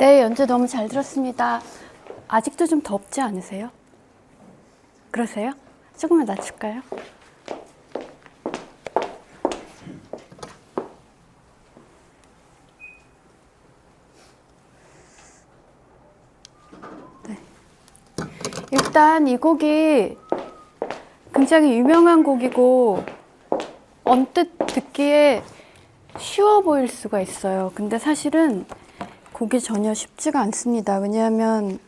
네, 연주 너무 잘 들었습니다. 아직도 좀 덥지 않으세요? 그러세요? 조금만 낮출까요? 네. 일단 이 곡이 굉장히 유명한 곡이고 언뜻 듣기에 쉬워 보일 수가 있어요. 근데 사실은 곡이 전혀 쉽지가 않습니다. 왜냐하면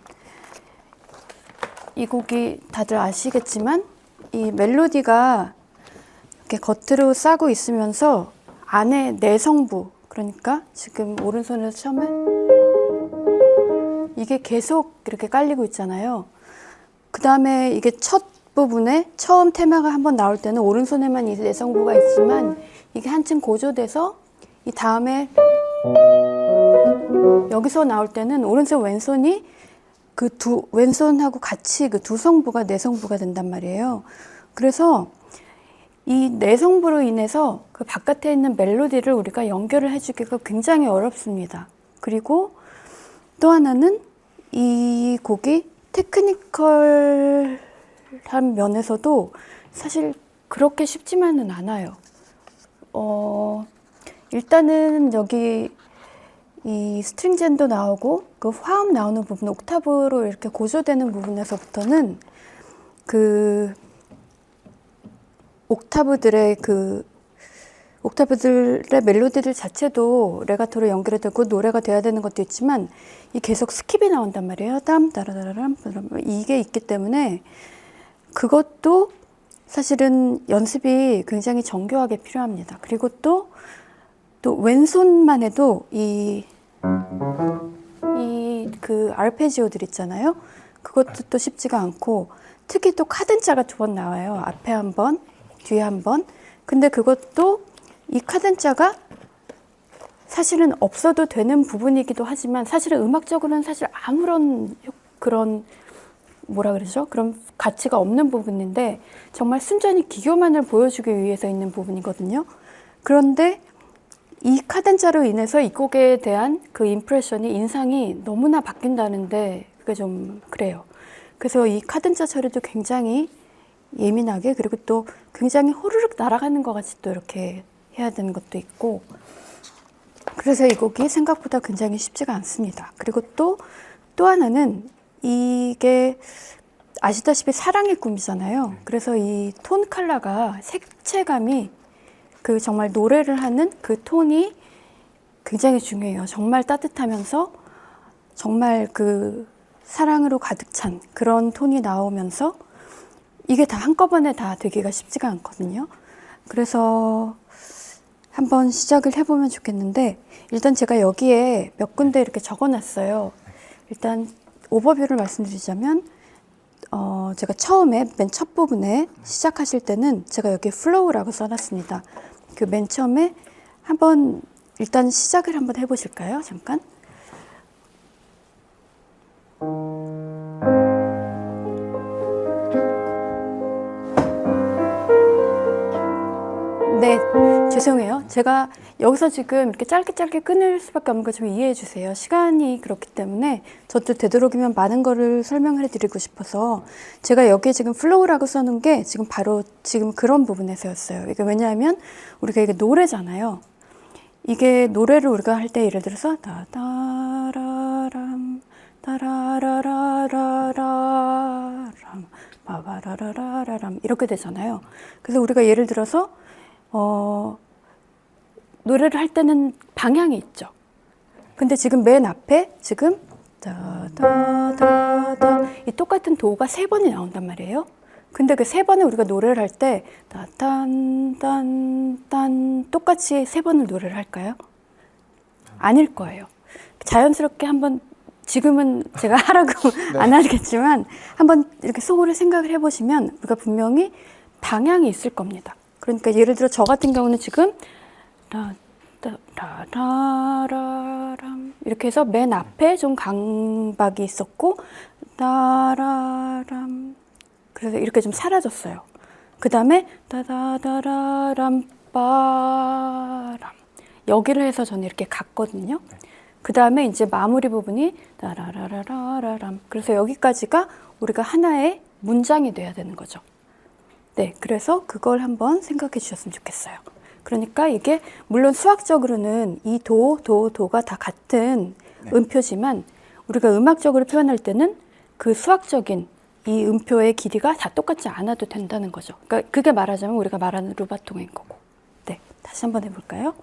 이 곡이 다들 아시겠지만 이 멜로디가 이렇게 겉으로 싸고 있으면서 안에 내성부, 그러니까 지금 오른손에서 처음에 이게 계속 이렇게 깔리고 있잖아요. 그 다음에 이게 첫 부분에 처음 테마가 한번 나올 때는 오른손에만 이 내성부가 있지만 이게 한층 고조돼서 이 다음에 여기서 나올 때는 오른손 왼손이 그 왼손하고 같이 그 두 성부가 내성부가 된단 말이에요. 그래서 이 내성부로 인해서 그 바깥에 있는 멜로디를 우리가 연결을 해주기가 굉장히 어렵습니다. 그리고 또 하나는 이 곡이 테크니컬한 면에서도 사실 그렇게 쉽지만은 않아요. 일단은 여기 이 스트링 젠도 나오고 그 화음 나오는 부분, 옥타브로 이렇게 고조되는 부분에서부터는 그 옥타브들의 멜로디들 자체도 레가토로 연결이 되고 노래가 돼야 되는 것도 있지만 이 계속 스킵이 나온단 말이에요. 땀 따라라람 이게 있기 때문에 그것도 사실은 연습이 굉장히 정교하게 필요합니다. 그리고 또 왼손만 해도 그 아르페지오들 있잖아요. 그것도 또 쉽지가 않고 특히 또 카덴자가 두 번 나와요. 앞에 한 번, 뒤에 한 번. 근데 그것도 이 카덴자가 사실은 없어도 되는 부분이기도 하지만 사실은 음악적으로는 사실 아무런 그런 뭐라 그러죠? 그런 가치가 없는 부분인데 정말 순전히 기교만을 보여주기 위해서 있는 부분이거든요. 그런데 이 카덴자로 인해서 이 곡에 대한 그 인상이 너무나 바뀐다는데 그게 좀 그래요. 그래서 이 카덴자 처리도 굉장히 예민하게 그리고 또 굉장히 호르륵 날아가는 것 같이 또 이렇게 해야 되는 것도 있고 그래서 이 곡이 생각보다 굉장히 쉽지가 않습니다. 그리고 또 하나는 이게 아시다시피 사랑의 꿈이잖아요. 그래서 이 톤 컬러가 색채감이 그 정말 노래를 하는 그 톤이 굉장히 중요해요. 정말 따뜻하면서 정말 그 사랑으로 가득 찬 그런 톤이 나오면서 이게 다 한꺼번에 다 되기가 쉽지가 않거든요. 그래서 한번 시작을 해보면 좋겠는데 일단 제가 여기에 몇 군데 이렇게 적어놨어요. 일단 오버뷰를 말씀드리자면 제가 처음에 맨 첫 부분에 시작하실 때는 제가 여기 플로우라고 써놨습니다. 그 맨 처음에 한번 일단 시작을 한번 해보실까요? 잠깐. 네, 죄송해요. 제가 여기서 지금 이렇게 짧게 끊을 수밖에 없는 거 좀 이해해 주세요. 시간이 그렇기 때문에 저도 되도록이면 많은 거를 설명을 해드리고 싶어서 제가 여기에 지금 플로우라고 써놓은 게 지금 바로 지금 그런 부분에서였어요. 이게 왜냐하면 우리가 이게 노래잖아요. 이게 노래를 우리가 할 때 예를 들어서 따라라람 따라라라라람 바바라라라람 이렇게 되잖아요. 그래서 우리가 예를 들어서 노래를 할 때는 방향이 있죠. 근데 지금 맨 앞에 지금 다다다다 이 똑같은 도가 세 번이 나온단 말이에요. 근데 그 세 번을 우리가 노래를 할 때 딴딴딴 똑같이 세 번을 노래를 할까요? 아닐 거예요. 자연스럽게 한번 지금은 제가 하라고 네. 안 하겠지만 한번 이렇게 속으로 생각을 해보시면 우리가 분명히 방향이 있을 겁니다. 그러니까 예를 들어 저 같은 경우는 지금 라라라람 이렇게 해서 맨 앞에 좀 강박이 있었고 따라람 그래서 이렇게 좀 사라졌어요. 그 다음에 따다다라람 빠람 여기를 해서 저는 이렇게 갔거든요. 그 다음에 이제 마무리 부분이 라라라라라람. 그래서 여기까지가 우리가 하나의 문장이 돼야 되는 거죠. 네, 그래서 그걸 한번 생각해 주셨으면 좋겠어요. 그러니까 이게 물론 수학적으로는 이 도가 다 같은 음표지만 우리가 음악적으로 표현할 때는 그 수학적인 이 음표의 길이가 다 똑같지 않아도 된다는 거죠. 그러니까 그게 말하자면 우리가 말하는 루바통인 거고. 네, 다시 한번 해볼까요?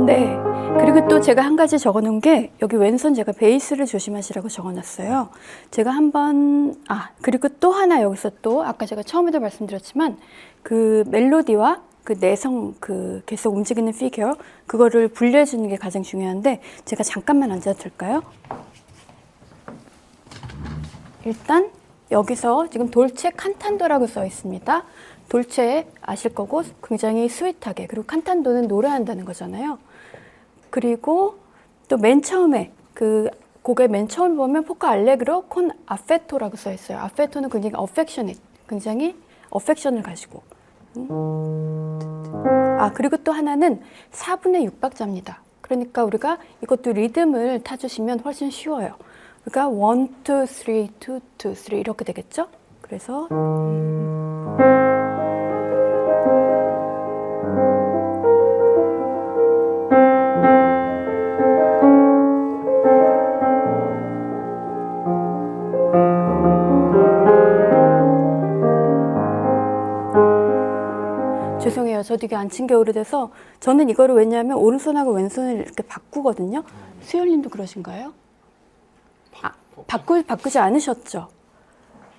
네. 그리고 또 제가 한 가지 적어 놓은 게 여기 왼손 제가 베이스를 조심하시라고 적어 놨어요. 제가 한번 그리고 또 하나 여기서 또 아까 제가 처음에도 말씀드렸지만 그 멜로디와 그 내성 그 계속 움직이는 피겨 그거를 분리해 주는 게 가장 중요한데 제가 잠깐만 앉아도 될까요? 일단 여기서 지금 돌체 칸탄도라고 써 있습니다. 돌체 아실 거고 굉장히 스윗하게 그리고 칸탄도는 노래한다는 거잖아요. 그리고 또 맨 처음에 그 곡의 맨 처음 보면 포카 알레그로 콘 아페토라고 써 있어요. 아페토는 굉장히 어펙셔닛, 굉장히 어펙션을 가지고. 그리고 또 하나는 4분의 6박자입니다. 그러니까 우리가 이것도 리듬을 타주시면 훨씬 쉬워요. 그러니까 1, 2, 3, 2, 2, 3 이렇게 되겠죠? 그래서 죄송해요. 저도 이게 안 친 게 오래돼서 저는 이거를 왜냐하면 오른손하고 왼손을 이렇게 바꾸거든요. 수열님도 그러신가요? 바꾸지 않으셨죠?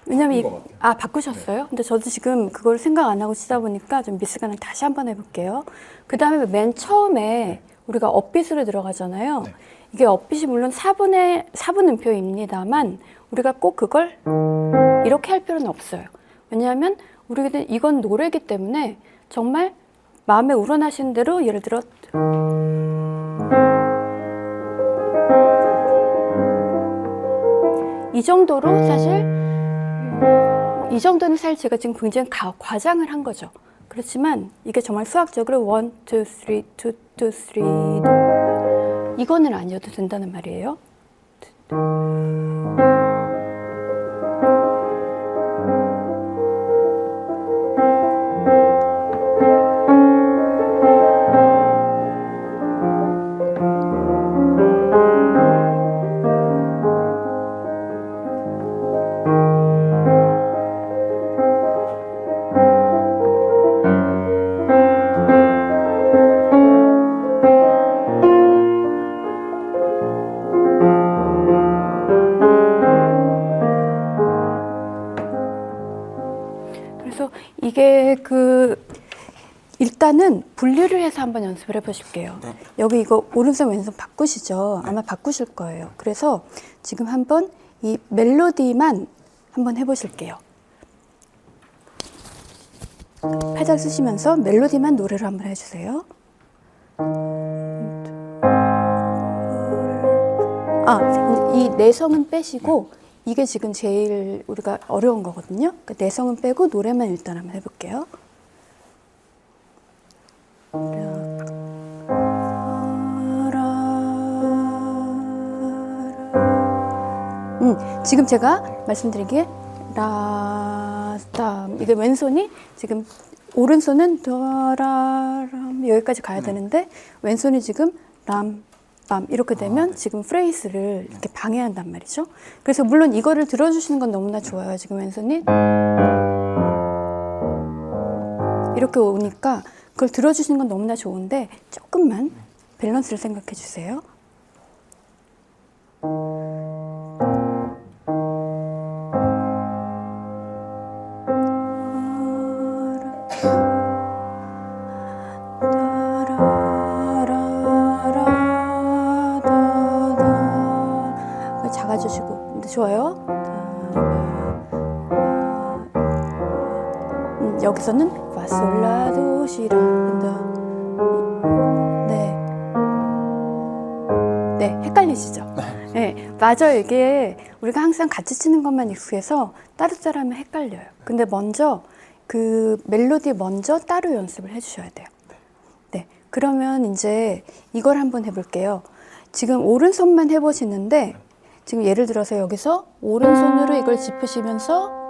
왜냐면 바꾸셨어요? 근데 저도 지금 그걸 생각 안 하고 치다 보니까 좀 미스가는 다시 한번 해볼게요. 그 다음에 맨 처음에 우리가 업빗으로 들어가잖아요. 네. 이게 업빗이 물론 4분 음표입니다만 우리가 꼭 그걸 이렇게 할 필요는 없어요. 왜냐하면 우리는 이건 노래이기 때문에 정말 마음에 우러나시는 대로 예를 들어 이 정도로 이 정도는 사실 제가 지금 굉장히 과장을 한 거죠. 그렇지만 이게 정말 수학적으로 1, 2, 3, 2, 2, 3 이거는 아니어도 된다는 말이에요. 이게 일단은 분리를 해서 한번 연습을 해보실게요. 네. 여기 이거 오른손 왼손 바꾸시죠? 네. 아마 바꾸실 거예요. 그래서 지금 한번 이 멜로디만 한번 해보실게요. 팔짱 쓰시면서 멜로디만 노래를 한번 해주세요. 이 내성은 빼시고 이게 지금 제일 우리가 어려운 거거든요. 그러니까 내성은 빼고 노래만 일단 한번 해볼게요. 지금 제가 말씀드린 게 이게 왼손이 지금 오른손은 도라람 여기까지 가야 되는데 왼손이 지금 람 이렇게 되면 지금 프레이즈를 이렇게 방해한단 말이죠. 그래서 물론 이거를 들어주시는 건 너무나 좋아요. 지금 왼손이 이렇게 오니까 그걸 들어주시는 건 너무나 좋은데 조금만 밸런스를 생각해 주세요. 작아주시고 좋아요. 여기서는 파솔라도시라. 네, 헷갈리시죠? 네, 맞아요. 이게 우리가 항상 같이 치는 것만 익숙해서 따로따로 하면 헷갈려요. 근데 먼저 그 멜로디 먼저 따로 연습을 해주셔야 돼요. 네, 그러면 이제 이걸 한번 해볼게요. 지금 오른손만 해보시는데 지금 예를 들어서 여기서 오른손으로 이걸 짚으시면서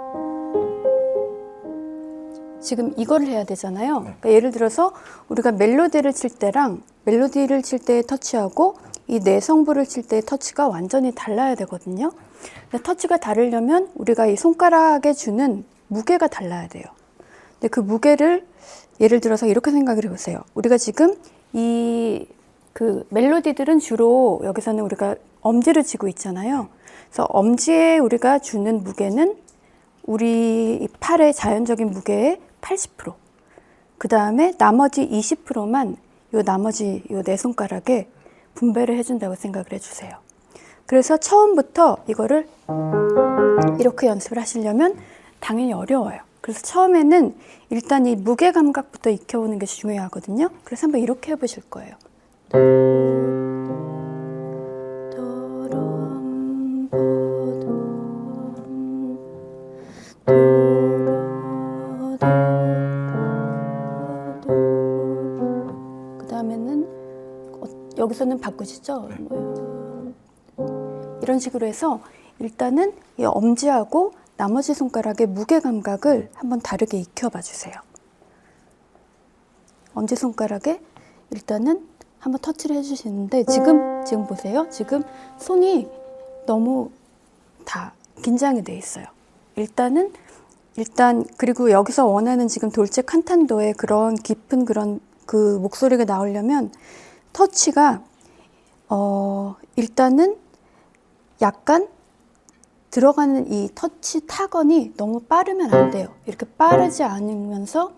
지금 이거를 해야 되잖아요. 그러니까 예를 들어서 우리가 멜로디를 칠 때랑 멜로디를 칠 때의 터치하고 이 내성부를 칠 때의 터치가 완전히 달라야 되거든요. 근데 터치가 다르려면 우리가 이 손가락에 주는 무게가 달라야 돼요. 근데 그 무게를 예를 들어서 이렇게 생각을 해보세요. 우리가 지금 그 멜로디들은 주로 여기서는 우리가 엄지를 쥐고 있잖아요. 그래서 엄지에 우리가 주는 무게는 우리 팔의 자연적인 무게의 80%. 그 다음에 나머지 20%만 나머지 네 손가락에 분배를 해준다고 생각을 해주세요. 그래서 처음부터 이거를 이렇게 연습을 하시려면 당연히 어려워요. 그래서 처음에는 일단 이 무게 감각부터 익혀오는 게 중요하거든요. 그래서 한번 이렇게 해보실 거예요. 그 다음에는 여기서는 바꾸시죠? 이런 식으로 해서 일단은 이 엄지하고 나머지 손가락의 무게 감각을 한번 다르게 익혀봐 주세요. 엄지손가락에 일단은 한번 터치를 해주시는데 지금 보세요. 지금 손이 너무 다 긴장이 돼 있어요. 일단 그리고 여기서 원하는 지금 돌체 칸탄도의 그런 깊은 그런 그 목소리가 나오려면 터치가 일단은 약간 들어가는 이 터치 타건이 너무 빠르면 안 돼요. 이렇게 빠르지 않으면서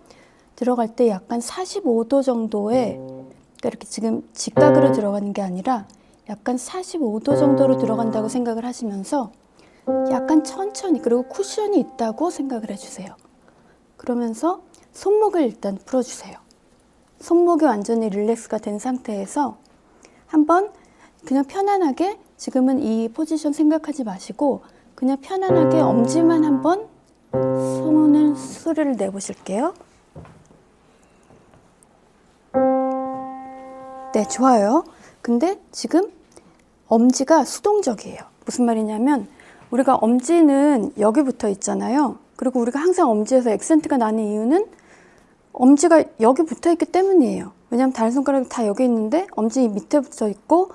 들어갈 때 약간 45도 정도의, 그러니까 이렇게 지금 직각으로 들어가는 게 아니라 약간 45도 정도로 들어간다고 생각을 하시면서 약간 천천히, 그리고 쿠션이 있다고 생각을 해주세요. 그러면서 손목을 일단 풀어주세요. 손목이 완전히 릴렉스가 된 상태에서 한번 그냥 편안하게, 지금은 이 포지션 생각하지 마시고 그냥 편안하게 엄지만 한번 소리를 내보실게요. 네, 좋아요. 근데 지금 엄지가 수동적이에요. 무슨 말이냐면 우리가 엄지는 여기 붙어 있잖아요. 그리고 우리가 항상 엄지에서 액센트가 나는 이유는 엄지가 여기 붙어 있기 때문이에요. 왜냐하면 다른 손가락이 다 여기 있는데 엄지 밑에 붙어 있고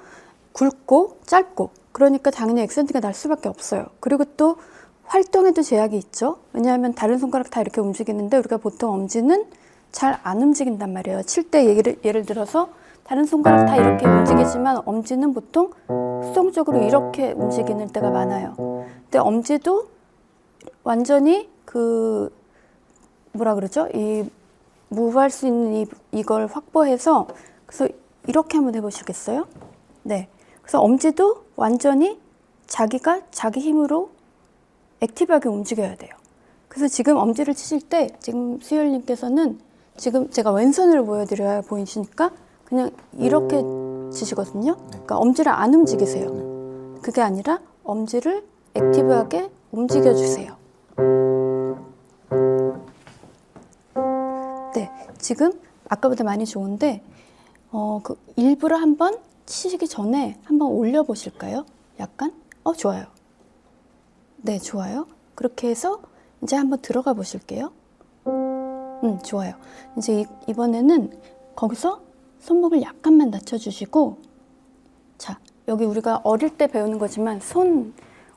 굵고 짧고, 그러니까 당연히 액센트가 날 수밖에 없어요. 그리고 또 활동에도 제약이 있죠. 왜냐하면 다른 손가락 다 이렇게 움직이는데 우리가 보통 엄지는 잘 안 움직인단 말이에요. 칠 때 예를 들어서 다른 손가락 다 이렇게 움직이지만 엄지는 보통 수동적으로 이렇게 움직이는 때가 많아요. 근데 엄지도 완전히 무브할 수 있는 이걸 확보해서, 그래서 이렇게 한번 해보시겠어요? 네. 그래서 엄지도 완전히 자기가 자기 힘으로 액티브하게 움직여야 돼요. 그래서 지금 엄지를 치실 때 지금 수열님께서는 지금 제가 왼손으로 보여드려야 보이시니까 그냥 이렇게 치시거든요. 그러니까 엄지를 안 움직이세요. 그게 아니라 엄지를 액티브하게 움직여주세요. 네, 지금 아까보다 많이 좋은데 일부러 한번 치시기 전에 한번 올려보실까요? 약간? 좋아요. 네, 좋아요. 그렇게 해서 이제 한번 들어가 보실게요. 좋아요. 이제 이번에는 거기서 손목을 약간만 낮춰주시고, 자, 여기 우리가 어릴 때 배우는 거지만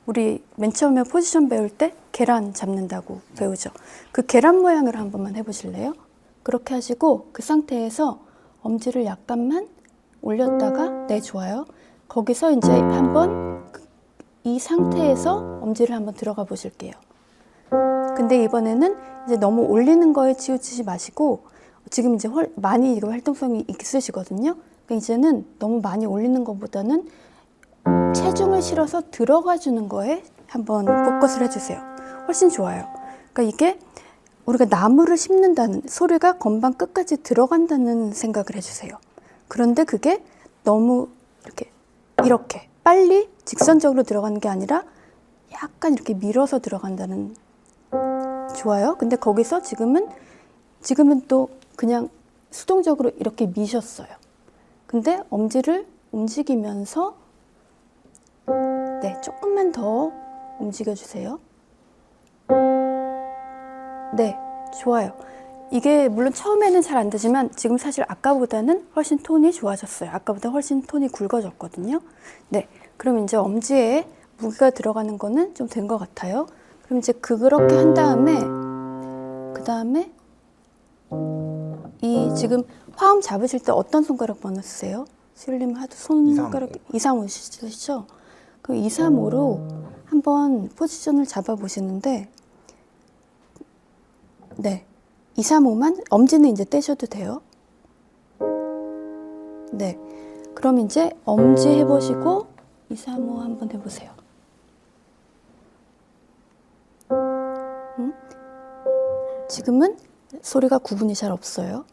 우리 맨 처음에 포지션 배울 때 계란 잡는다고 배우죠. 그 계란 모양으로 한 번만 해보실래요? 그렇게 하시고 그 상태에서 엄지를 약간만 올렸다가, 네, 좋아요. 거기서 이제 한번 이 상태에서 엄지를 한번 들어가 보실게요. 근데 이번에는 이제 너무 올리는 거에 치우치지 마시고, 지금 이제 많이 이거 활동성이 있으시거든요. 그러니까 이제는 너무 많이 올리는 것보다는 체중을 실어서 들어가 주는 거에 한번 포커스를 해주세요. 훨씬 좋아요. 그러니까 이게 우리가 나무를 씹는다는 소리가 건반 끝까지 들어간다는 생각을 해주세요. 그런데 그게 너무 이렇게 빨리 직선적으로 들어가는 게 아니라 약간 이렇게 밀어서 들어간다는. 좋아요. 근데 거기서 지금은 또 그냥 수동적으로 이렇게 미셨어요. 근데 엄지를 움직이면서 네, 조금만 더 움직여주세요. 네, 좋아요. 이게 물론 처음에는 잘 안 되지만 지금 사실 아까보다는 훨씬 톤이 좋아졌어요. 아까보다 훨씬 톤이 굵어졌거든요. 네, 그럼 이제 엄지에 무게가 들어가는 거는 좀 된 것 같아요. 그럼 이제 그렇게 한 다음에 그 다음에 이 지금 화음 잡으실 때 어떤 손가락 번호 쓰세요? 시울님 하도 손가락 2, 3, 5 쓰시죠? 그 2, 3, 5로 한번 포지션을 잡아 보시는데 네, 2, 3, 5만 엄지는 이제 떼셔도 돼요. 네, 그럼 이제 엄지 해보시고 2, 3, 5 한번 해보세요. 지금은 소리가 구분이 잘 없어요.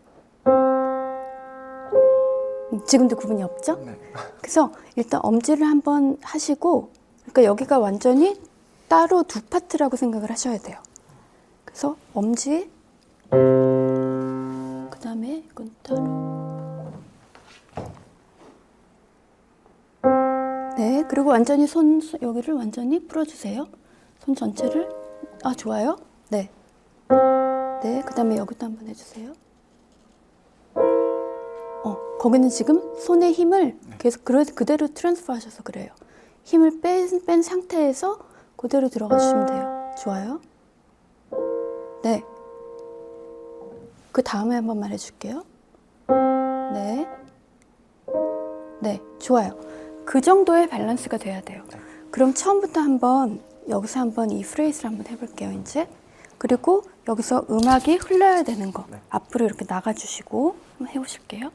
지금도 구분이 없죠? 네. 그래서 일단 엄지를 한번 하시고, 그러니까 여기가 완전히 따로 두 파트라고 생각을 하셔야 돼요. 그래서 엄지, 그 다음에 이건 따로. 네, 그리고 완전히 여기를 완전히 풀어주세요. 손 전체를. 아, 좋아요. 네. 네, 그 다음에 여기도 한번 해주세요. 거기는 지금 손의 힘을 계속 그대로 트랜스퍼 하셔서 그래요. 힘을 뺀 상태에서 그대로 들어가 주시면 돼요. 좋아요. 네. 그 다음에 한 번만 해줄게요. 네. 네, 좋아요. 그 정도의 밸런스가 돼야 돼요. 그럼 처음부터 여기서 한번 이 프레이즈를 한번 해볼게요, 이제. 그리고 여기서 음악이 흘러야 되는 거. 앞으로 이렇게 나가주시고 한번 해보실게요.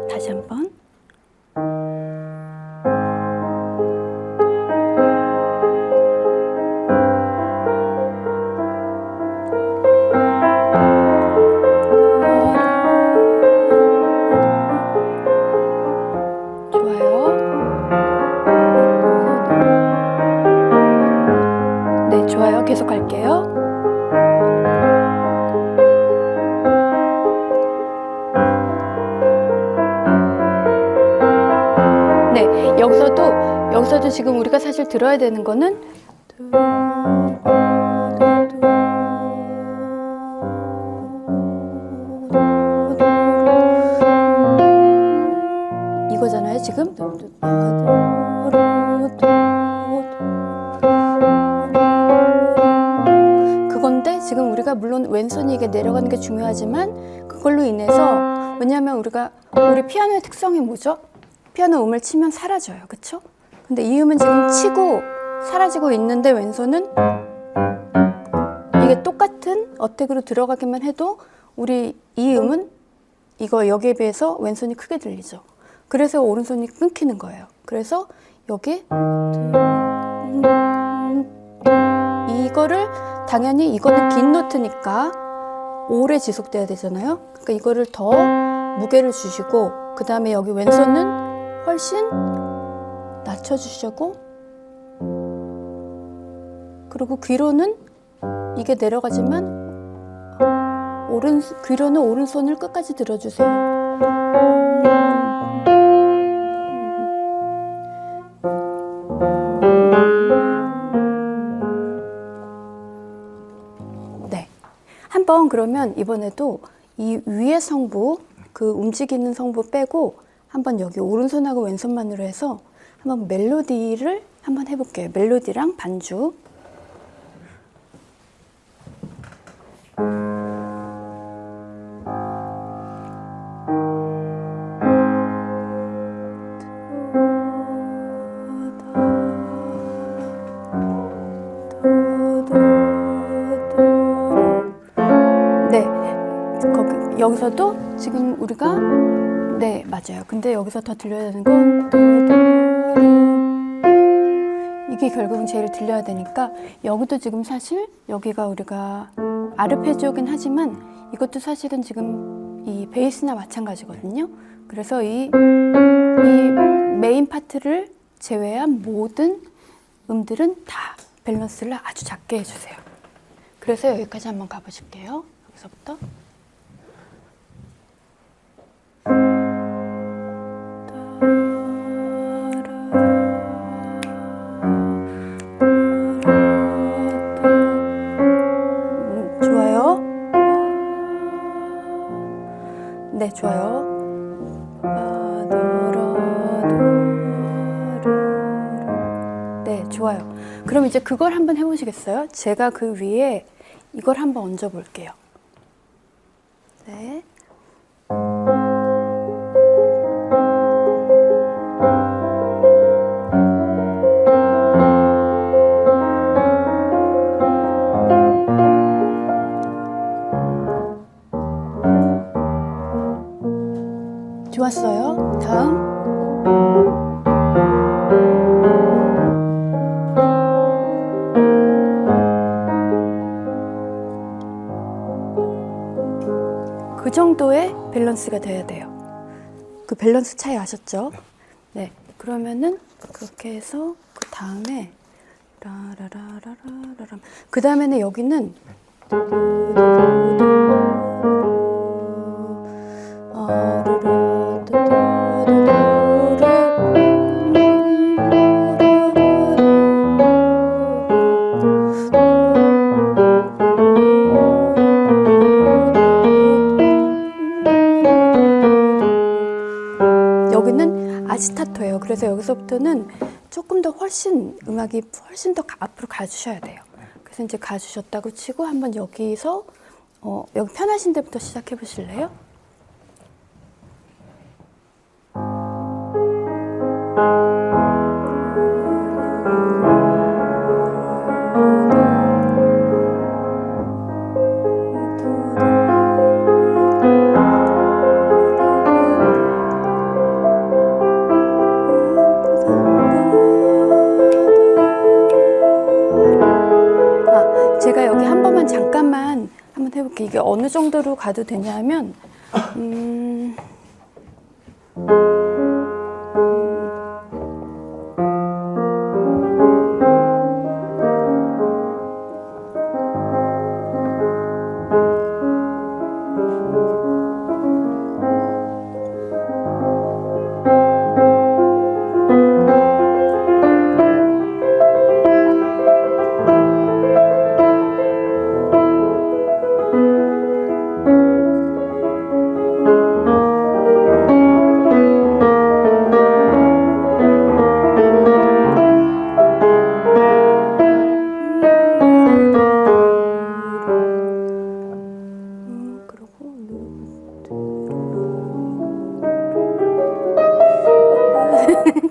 다시 한번. 좋아요. 네, 좋아요. 계속 갈게요. 네, 여기서도 지금 우리가 사실 들어야 되는 거는 이거잖아요, 지금. 그건데 지금 우리가 물론 왼손이 이게 내려가는 게 중요하지만 그걸로 인해서 왜냐하면 우리 피아노의 특성이 뭐죠? 피아노 음을 치면 사라져요. 그쵸? 근데 이 음은 지금 치고 사라지고 있는데 왼손은 이게 똑같은 어택으로 들어가기만 해도 우리 이 음은 여기에 비해서 왼손이 크게 들리죠. 그래서 오른손이 끊기는 거예요. 그래서 여기 이거를 당연히 이거는 긴 노트니까 오래 지속돼야 되잖아요. 그러니까 이거를 더 무게를 주시고 그 다음에 여기 왼손은 훨씬 낮춰주시고 그리고 귀로는 이게 내려가지만 귀로는 오른손을 끝까지 들어주세요. 네, 한번 그러면 이번에도 이 위의 성부 그 움직이는 성부 빼고 한번 여기 오른손하고 왼손만으로 해서 한번 멜로디를 한번 해볼게요. 멜로디랑 반주. 네, 여기서도 지금 우리가 네, 맞아요. 근데 여기서 더 들려야 되는 건 이게 결국은 제일 들려야 되니까 여기도 지금 사실 여기가 우리가 아르페지오긴 하지만 이것도 사실은 지금 이 베이스나 마찬가지거든요. 그래서 이 메인 파트를 제외한 모든 음들은 다 밸런스를 아주 작게 해주세요. 그래서 여기까지 한번 가보실게요. 여기서부터. 좋아요. 네, 좋아요. 네, 좋아요. 그럼 이제 그걸 한번 해보시겠어요? 제가 그 위에 이걸 한번 얹어 볼게요. 네. 좋았어요. 다음. 그 정도의 밸런스가 돼야 돼요. 그 밸런스 차이 아셨죠? 네. 그러면은 그렇게 해서 그 다음에 라라라라라라. 그 다음에는 여기는 여기는 아지타토예요. 그래서 여기서부터는 조금 더 음악이 훨씬 더 앞으로 가주셔야 돼요. 그래서 이제 가주셨다고 치고 한번 여기서 여기 편하신 데부터 시작해 보실래요? 제가 여기 한 번만 잠깐만 한번 해볼게요. 이게 어느 정도로 가도 되냐면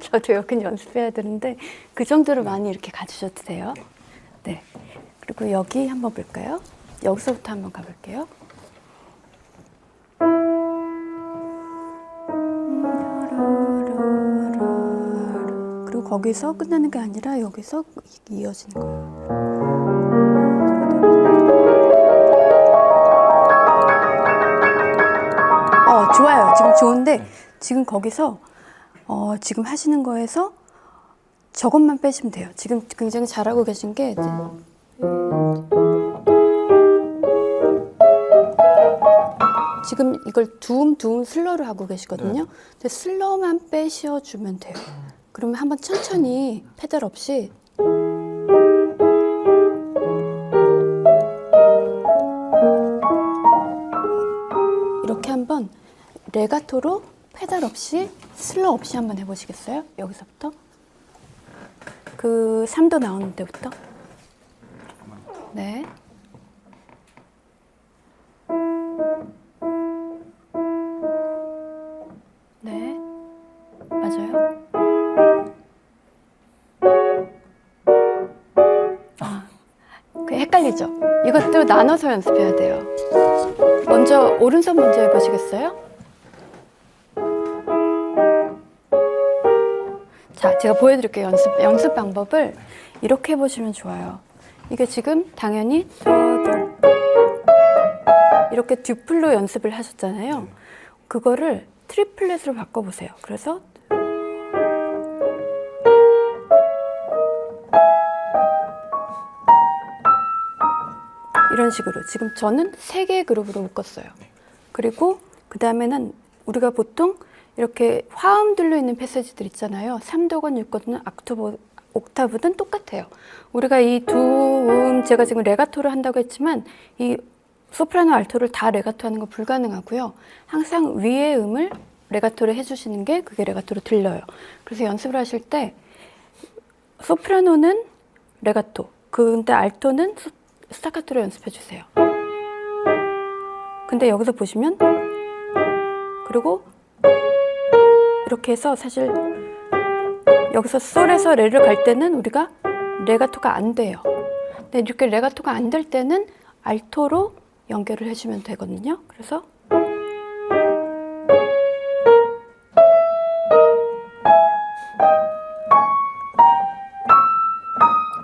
저도 여긴 연습해야 되는데 그 정도로 많이 이렇게 가주셔도 돼요. 네. 그리고 여기 한번 볼까요? 여기서부터 한번 가볼게요. 그리고 거기서 끝나는 게 아니라 여기서 이어지는 거예요. 좋아요. 지금 좋은데 지금 거기서 지금 하시는 거에서 저것만 빼시면 돼요. 지금 굉장히 잘하고 계신 게 지금 이걸 두음 슬로우를 하고 계시거든요. 근데 슬로우만 빼셔주면 돼요. 그러면 한번 천천히 페달 없이 이렇게 한번 레가토로 페달 없이 슬로우 없이 한번 해보시겠어요? 여기서부터 그 3도 나오는 데부터. 네. 네. 맞아요. 헷갈리죠? 이것도 나눠서 연습해야 돼요. 먼저 오른손 먼저 해보시겠어요? 자, 제가 보여드릴게요. 연습 방법을. 이렇게 해보시면 좋아요. 이게 지금 당연히 도도 이렇게 듀플로 연습을 하셨잖아요. 그거를 트리플렛으로 바꿔보세요. 그래서 이런 식으로 지금 저는 3개의 그룹으로 묶었어요. 그리고 그 다음에는 우리가 보통 이렇게 화음 들려있는 패세지들 있잖아요. 3도건, 6도건, 옥타브든 똑같아요. 우리가 이 두 음, 제가 지금 레가토를 한다고 했지만 이 소프라노, 알토를 다 레가토 하는 건 불가능하고요. 항상 위의 음을 레가토를 해주시는 게 그게 레가토로 들려요. 그래서 연습을 하실 때 소프라노는 레가토, 근데 알토는 스타카토로 연습해 주세요. 근데 여기서 보시면 그리고 이렇게 해서 사실 여기서 솔에서 레를 갈 때는 우리가 레가토가 안 돼요. 근데 이렇게 레가토가 안 될 때는 알토로 연결을 해주면 되거든요. 그래서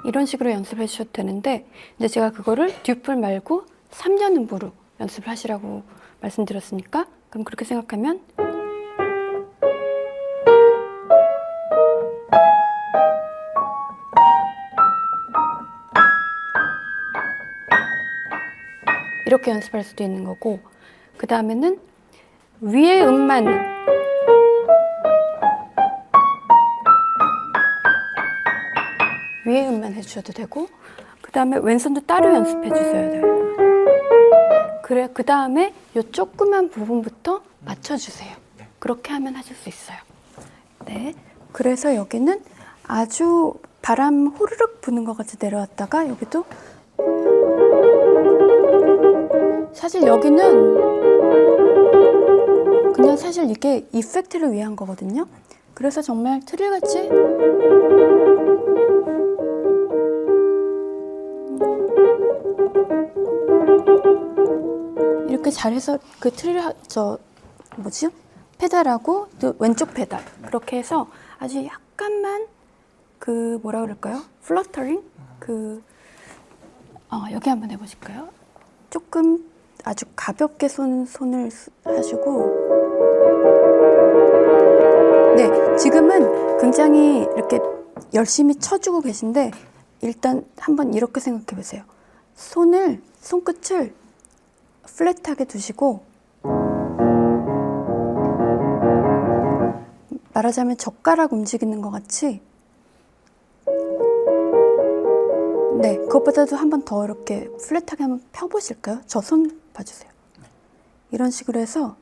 이런 식으로 연습해 주셔도 되는데 이제 제가 그거를 듀플 말고 3년 음부로 연습을 하시라고 말씀드렸으니까 그럼 그렇게 생각하면 이렇게 연습할 수도 있는 거고 그 다음에는 위의 음만 해주셔도 되고 그 다음에 왼손도 따로 연습해 주셔야 돼요. 그래 그 다음에 요 조그만 부분부터 맞춰주세요. 그렇게 하면 하실 수 있어요. 네, 그래서 여기는 아주 바람 호르륵 부는 것 같이 내려왔다가 여기도 사실 여기는 그냥 사실 이게 이펙트를 위한 거거든요. 그래서 정말 트릴같이 이렇게 잘해서 그 트릴 페달하고 또 왼쪽 페달 그렇게 해서 아주 약간만 그 뭐라 그럴까요? 플러터링 여기 한번 해보실까요? 조금 아주 가볍게 손을 하시고 네 지금은 굉장히 이렇게 열심히 쳐주고 계신데 일단 한번 이렇게 생각해 보세요. 손끝을 플랫하게 두시고 말하자면 젓가락 움직이는 것 같이 네, 그것보다도 한 번 더 이렇게 플랫하게 한번 펴보실까요? 저 손 봐주세요. 이런 식으로 해서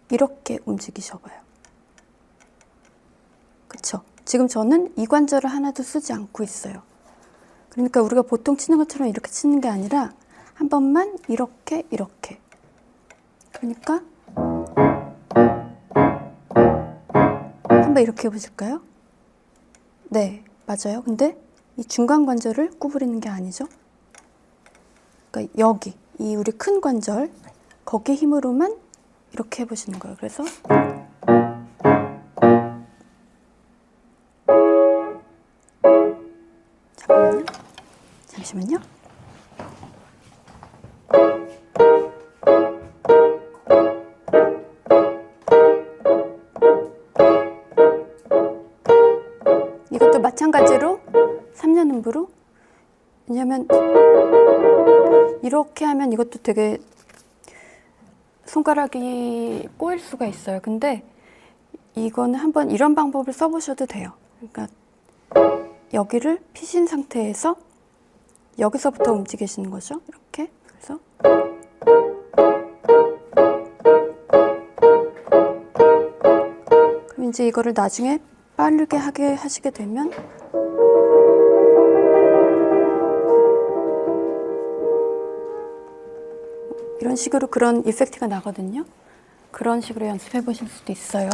이렇게 움직이셔봐요. 그쵸? 지금 저는 이 관절을 하나도 쓰지 않고 있어요. 그러니까 우리가 보통 치는 것처럼 이렇게 치는 게 아니라 한 번만 이렇게 그러니까 한번 이렇게 해보실까요? 네, 맞아요. 근데 이 중간 관절을 구부리는 게 아니죠. 그러니까 여기 이 우리 큰 관절 거기 힘으로만 이렇게 해보시는 거예요. 그래서 잠시만요. 이것도 마찬가지로 3년 음부로 왜냐면 이렇게 하면 이것도 되게 손가락이 꼬일 수가 있어요. 근데 이거는 한번 이런 방법을 써보셔도 돼요. 그러니까 여기를 피신 상태에서 여기서부터 움직이시는 거죠. 이렇게. 그래서 그럼 이제 이거를 나중에 빠르게 하시게 되면 이런 식으로 그런 이펙트가 나거든요. 그런 식으로 연습해 보실 수도 있어요.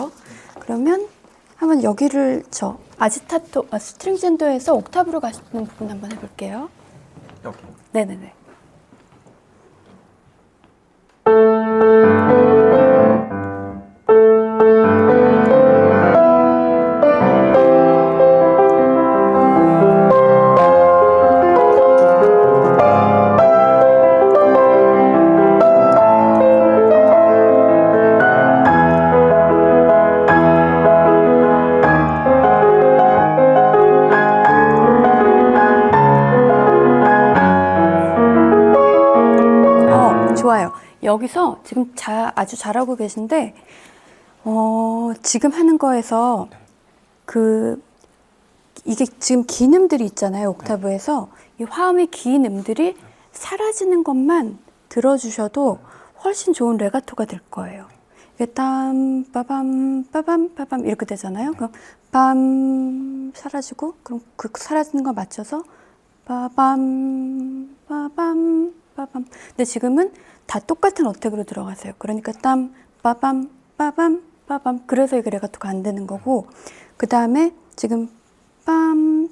그러면 한번 여기를 스트링젠도에서 옥타브로 가시는 부분 한번 해볼게요. 여기. 네네네. 좋아요. 여기서 지금 아주 잘하고 계신데 지금 하는 거에서 이게 지금 긴 음들이 있잖아요. 옥타브에서 이 화음의 긴 음들이 사라지는 것만 들어주셔도 훨씬 좋은 레가토가 될 거예요. 이게 땀 빠밤 빠밤 빠밤 이렇게 되잖아요. 그럼 빰 사라지고 그럼 그 사라지는 거 맞춰서 빠밤 빠밤 빠밤. 근데 지금은 다 똑같은 어택으로 들어가세요. 그러니까 땀 빠밤 빠밤 빠밤. 그래서 이게 레가토가 안 되는 거고, 그 다음에 지금 빰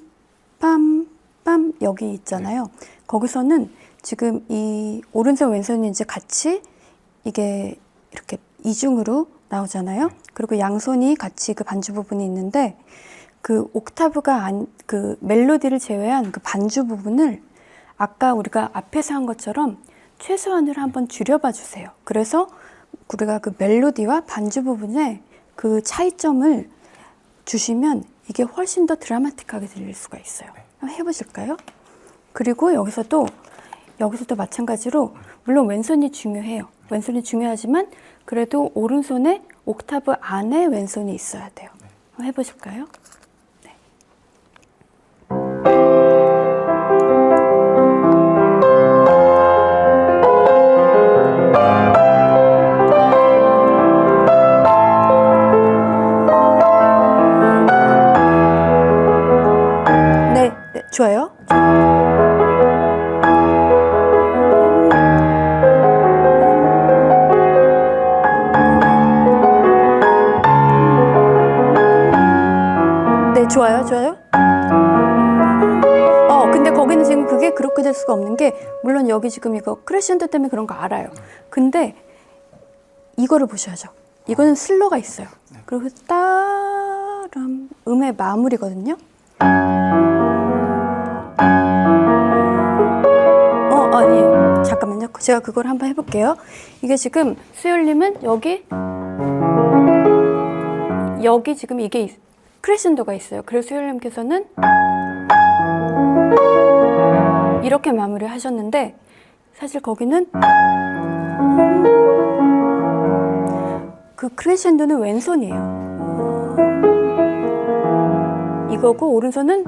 빰 빰 여기 있잖아요. 거기서는 지금 이 오른손 왼손이 이제 같이 이게 이렇게 이중으로 나오잖아요. 그리고 양손이 같이 그 반주 부분이 있는데 그 옥타브가 그 멜로디를 제외한 그 반주 부분을 아까 우리가 앞에서 한 것처럼 최소한으로 한번 줄여봐 주세요. 그래서 우리가 그 멜로디와 반주 부분에 그 차이점을 주시면 이게 훨씬 더 드라마틱하게 들릴 수가 있어요. 한번 해보실까요? 그리고 여기서도 마찬가지로 물론 왼손이 중요해요. 왼손이 중요하지만 그래도 오른손에 옥타브 안에 왼손이 있어야 돼요. 한번 해보실까요? 네. 네, 좋아요. 좋아요, 좋아요. 근데 거기는 지금 그게 그렇게 될 수가 없는 게, 물론 여기 지금 이거 크레션도 때문에 그런 거 알아요. 근데 이거를 보셔야죠. 이거는 슬로가 있어요. 그리고 따람 음의 마무리거든요. 예. 잠깐만요. 제가 그걸 한번 해볼게요. 이게 지금 수열님은 여기 지금 이게 크레센도가 있어요. 그래서 수열님께서는 이렇게 마무리를 하셨는데 사실 거기는 그 크레센도는 왼손이에요. 이거고 오른손은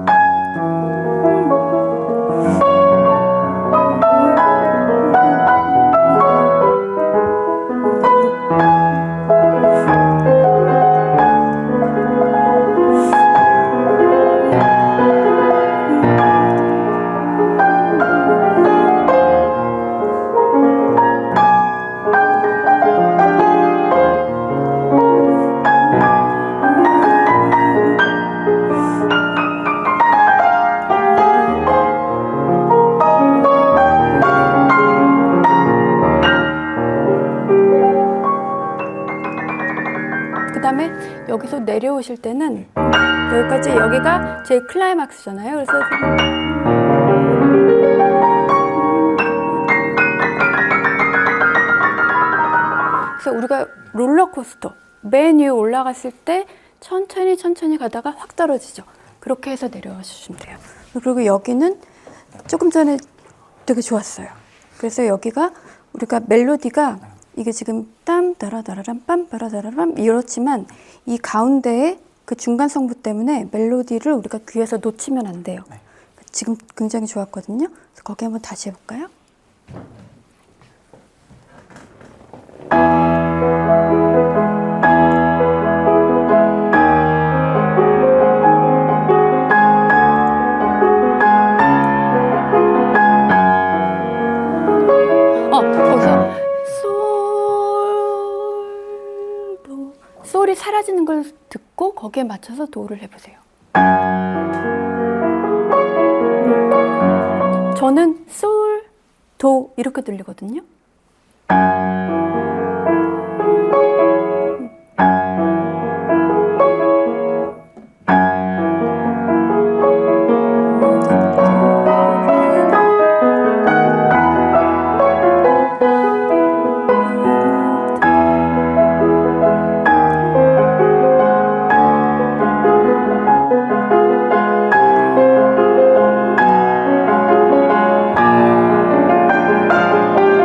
여기서 내려오실 때는 여기가 제일 클라이막스잖아요. 그래서 우리가 롤러코스터 맨 위에 올라갔을 때 천천히 가다가 확 떨어지죠. 그렇게 해서 내려와 주시면 돼요. 그리고 여기는 조금 전에 되게 좋았어요. 그래서 여기가 우리가 멜로디가 이게 지금 땀 따라다라람 빰 빠라다라람 이렇지만 이 가운데에 그 중간 성부 때문에 멜로디를 우리가 귀에서 놓치면 안 돼요. 지금 굉장히 좋았거든요. 그래서 거기 한번 다시 해볼까요? 거기서 솔이 사라지는 걸 듣고 거기에 맞춰서 도를 해보세요. 저는 솔, 도 이렇게 들리거든요.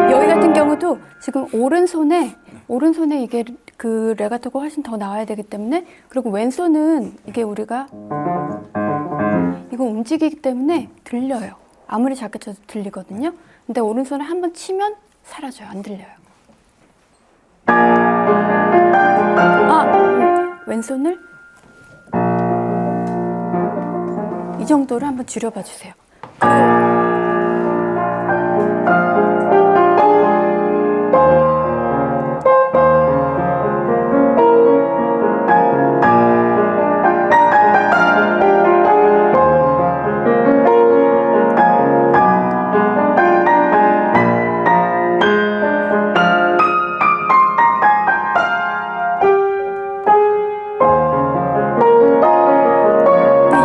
여기가 지금 오른손에 이게 그 레가토가 훨씬 더 나와야 되기 때문에, 그리고 왼손은 이게 우리가 이거 움직이기 때문에 들려요. 아무리 작게 쳐도 들리거든요. 근데 오른손을 한번 치면 사라져요. 안 들려요. 왼손을 이 정도로 한번 줄여봐 주세요.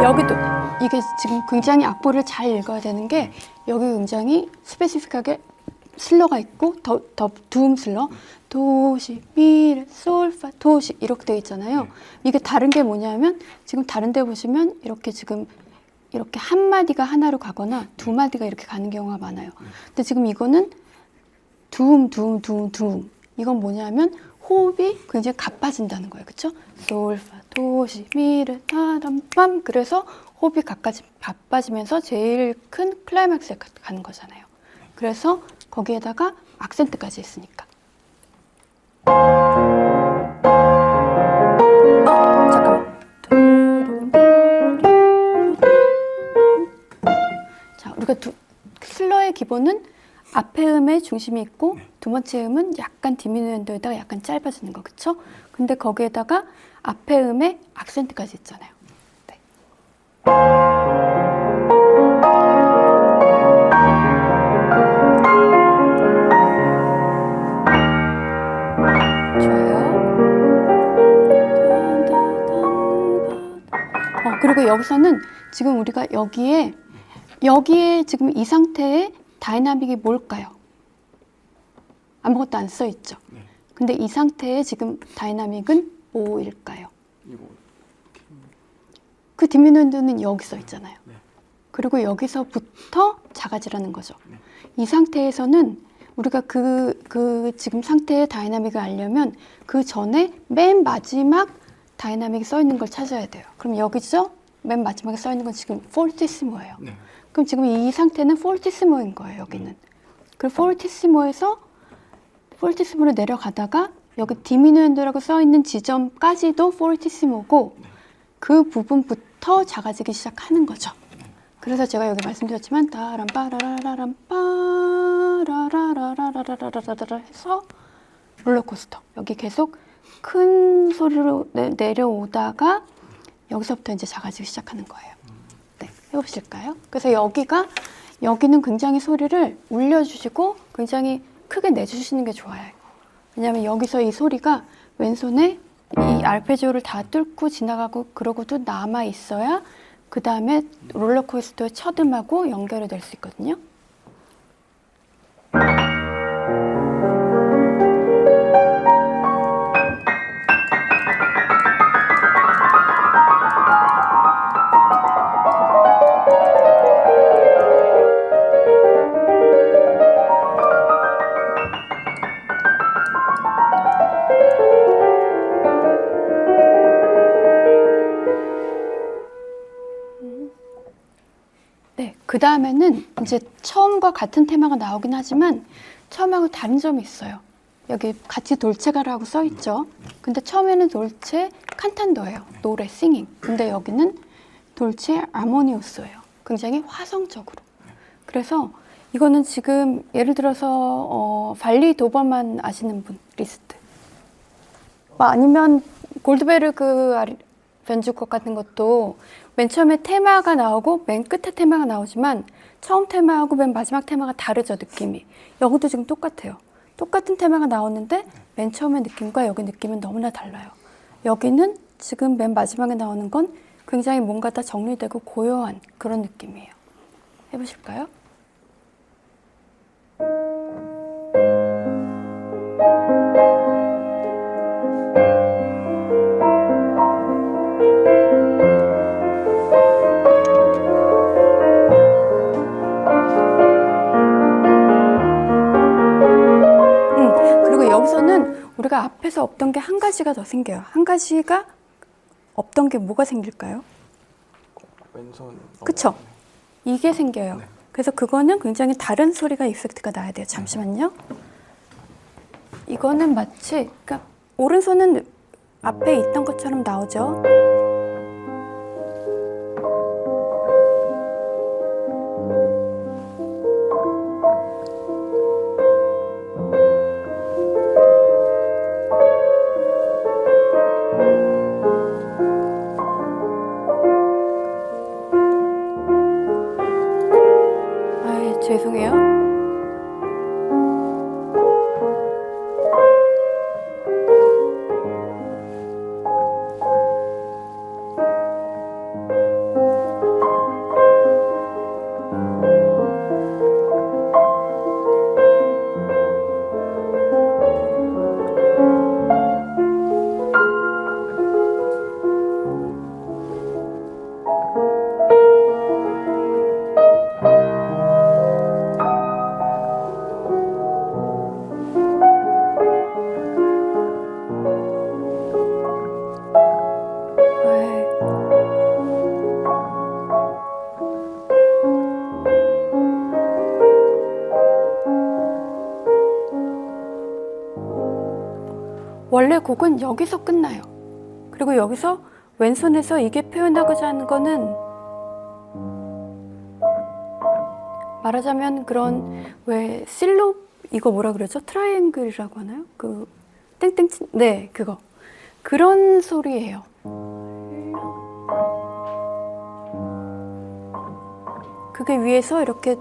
여기도 이게 지금 굉장히 악보를 잘 읽어야 되는 게, 여기 굉장히 스페시픽하게 슬러가 있고 더 두음 슬러, 도시 미레 솔파 도시 이렇게 되어 있잖아요. 이게 다른 게 뭐냐면, 지금 다른 데 보시면 이렇게 지금 이렇게 한 마디가 하나로 가거나 두 마디가 이렇게 가는 경우가 많아요. 근데 지금 이거는 두음. 이건 뭐냐면 호흡이 굉장히 가빠진다는 거예요. 그쵸? 솔파 도시 미레 타람밤. 그래서 호흡이 가빠지면서 제일 큰 클라이맥스에 가는 거잖아요. 그래서 거기에다가 악센트까지 했으니까. 잠깐만. 자, 우리가 슬러의 기본은 앞에 음에 중심이 있고, 두 번째 음은 약간 디미누엔도에다가 약간 짧아지는 거, 그쵸? 근데 거기에다가 앞에 음에 악센트까지 있잖아요. 네. 좋아요. 그리고 여기서는 지금 우리가 여기에 지금 이 상태에 다이나믹이 뭘까요? 아무것도 안 써 있죠. 근데 이 상태에 지금 다이나믹은 뭐일까요? 그 디미누엔도는 여기 써 있잖아요. 그리고 여기서부터 작아지라는 거죠. 이 상태에서는 우리가 그 지금 상태의 다이나믹을 알려면 그 전에 맨 마지막 다이나믹이 써 있는 걸 찾아야 돼요. 그럼 여기죠? 맨 마지막에 써 있는 건 지금 폴티시모예요. 그럼 지금 이 상태는 폴티시모인 거예요. 여기는. 그리고 폴티시모로 내려가다가 여기 디미누엔도라고 써 있는 지점까지도 폴티시모고, 그 부분부터 작아지기 시작하는 거죠. 그래서 제가 여기 말씀드렸지만 따람빠라라람빠라라라라라라라라라 해서 롤러코스터. 여기 계속 큰 소리로 내려오다가 여기서부터 이제 작아지기 시작하는 거예요. 네, 해보실까요? 그래서 여기는 굉장히 소리를 울려주시고 굉장히 크게 내주시는 게 좋아요. 왜냐하면 여기서 이 소리가 왼손에 이 알페지오를 다 뚫고 지나가고 그러고도 남아 있어야 그 다음에 롤러코스터의 첫 음하고 연결이 될 수 있거든요. 네, 그 다음에는 이제 처음과 같은 테마가 나오긴 하지만 처음하고 다른 점이 있어요. 여기 같이 돌체가라고 써 있죠. 근데 처음에는 돌체 칸탄도예요. 노래, 싱잉. 근데 여기는 돌체 아모니우스예요. 굉장히 화성적으로. 그래서 이거는 지금 예를 들어서 발리 도버만 아시는 분 리스트. 아니면 골드베르그 변주곡 같은 것도 맨 처음에 테마가 나오고 맨 끝에 테마가 나오지만 처음 테마하고 맨 마지막 테마가 다르죠, 느낌이. 여기도 지금 똑같아요. 똑같은 테마가 나오는데 맨 처음의 느낌과 여기 느낌은 너무나 달라요. 여기는 지금 맨 마지막에 나오는 건 굉장히 뭔가 다 정리되고 고요한 그런 느낌이에요. 해보실까요? 그러면 우리가 앞에서 없던 게 한 가지가 더 생겨요. 한 가지가 없던 게 뭐가 생길까요? 왼손. 그쵸? 이게 생겨요. 네. 그래서 그거는 굉장히 다른 소리가 이펙트가 나야 돼요. 잠시만요. 이거는 마치, 그러니까 오른손은 앞에 있던 것처럼 나오죠. 아, 죄송해요. 원래 곡은 여기서 끝나요. 그리고 여기서 왼손에서 이게 표현하고자 하는 거는 말하자면 그런 왜 실로 이거 뭐라 그러죠? 트라이앵글이라고 하나요? 그 땡땡 네, 그거. 그런 소리예요. 그게 위에서 이렇게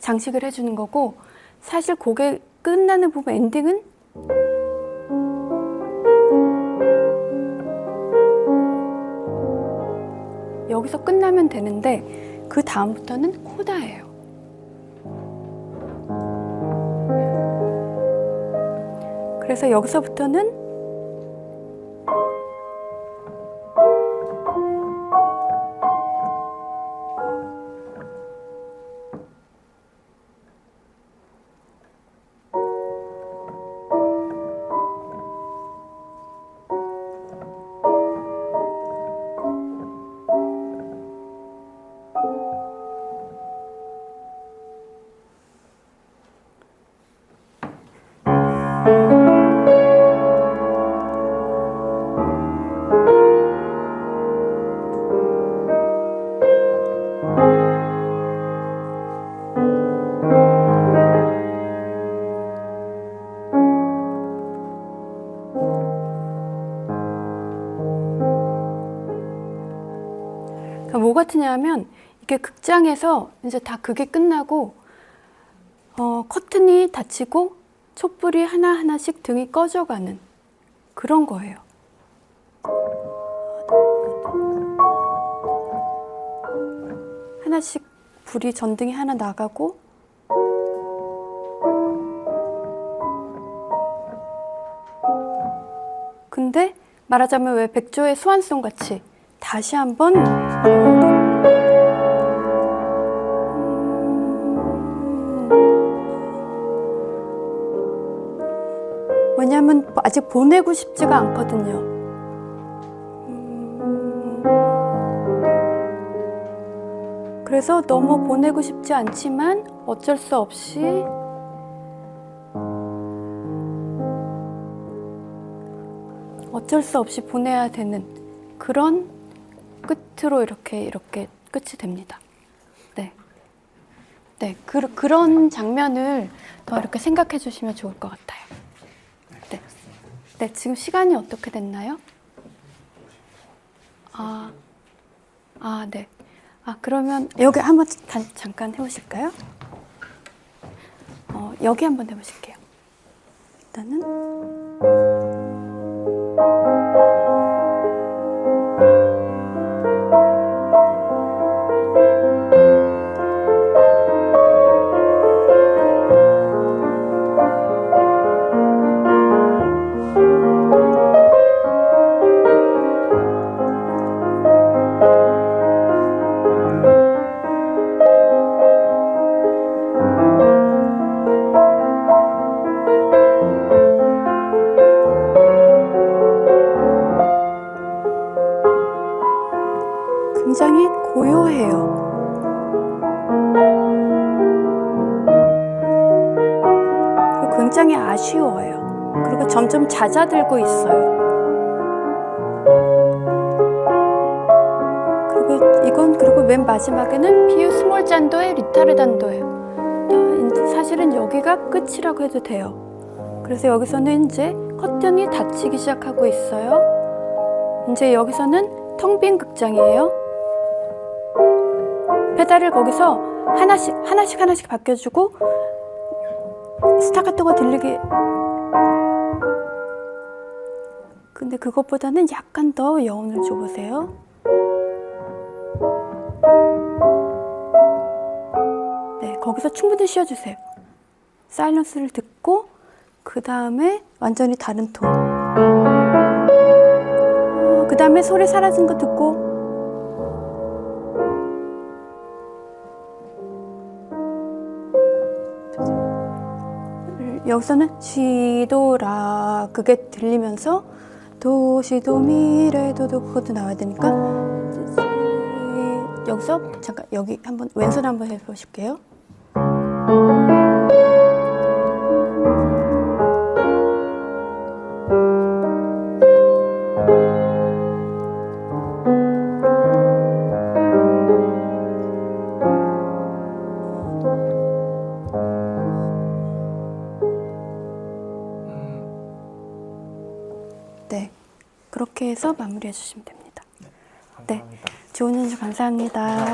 장식을 해주는 거고, 사실 곡의 끝나는 부분 엔딩은 여기서 끝나면 되는데 그 다음부터는 코다예요. 그래서 여기서부터는 뭐 같으냐면 이게 극장에서 이제 다 그게 끝나고 커튼이 닫히고 촛불이 하나하나씩 등이 꺼져가는 그런 거예요. 하나씩 불이 전등이 하나 나가고 근데 말하자면 왜 백조의 소환송 같이 다시 한번 왜냐하면 아직 보내고 싶지가 않거든요. 그래서 너무 보내고 싶지 않지만 어쩔 수 없이 보내야 되는 그런 끝으로 이렇게 끝이 됩니다. 네. 네. 그런 장면을 더 이렇게 생각해 주시면 좋을 것 같아요. 네. 네. 지금 시간이 어떻게 됐나요? 네. 그러면 여기 한번 잠깐 해보실까요? 여기 한번 해보실게요. 일단은. 굉장히 아쉬워요. 그리고 점점 잦아들고 있어요. 그리고 맨 마지막에는 비유 스몰 잔도의 리타르단도예요. 사실은 여기가 끝이라고 해도 돼요. 그래서 여기서는 이제 커튼이 닫히기 시작하고 있어요. 이제 여기서는 텅 빈 극장이에요. 페달을 거기서 하나씩 바뀌어주고 스타카토가 들리게. 근데 그것보다는 약간 더 여운을 줘보세요. 네, 거기서 충분히 쉬어주세요. 사일런스를 듣고 그 다음에 완전히 다른 톤. 그 다음에 소리 사라진 거 듣고. 여기서는 시도라 그게 들리면서 도시도미레도도 그것도 나와야 되니까 여기서 잠깐 여기 한번 왼손 한번 해보실게요. 네, 그렇게 해서 마무리해 주시면 됩니다. 감사합니다. 네, 좋은 연주 감사합니다.